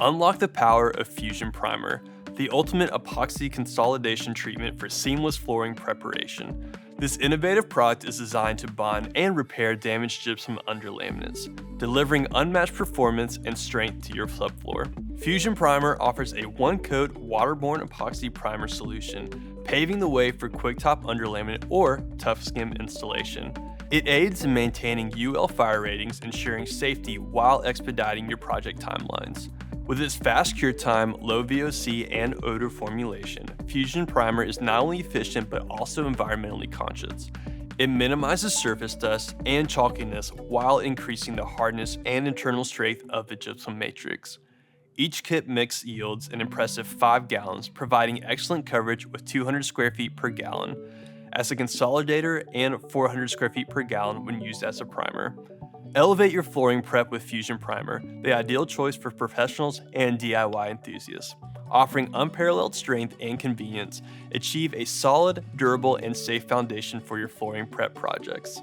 Unlock the power of Fusion Primer, the ultimate epoxy consolidation treatment for seamless flooring preparation. This innovative product is designed to bond and repair damaged gypsum underlaminates, delivering unmatched performance and strength to your subfloor. Fusion Primer offers a one-coat waterborne epoxy primer solution, paving the way for quicktop underlaminate or tough skim installation. It aids in maintaining UL fire ratings, ensuring safety while expediting your project timelines. With its fast cure time, low VOC, and odor formulation, Fusion Primer is not only efficient but also environmentally conscious. It minimizes surface dust and chalkiness while increasing the hardness and internal strength of the gypsum matrix. Each kit mix yields an impressive 5 gallons, providing excellent coverage with 200 square feet per gallon as a consolidator and 400 square feet per gallon when used as a primer. Elevate your flooring prep with Fusion Primer, the ideal choice for professionals and DIY enthusiasts. Offering unparalleled strength and convenience, achieve a solid, durable, and safe foundation for your flooring prep projects.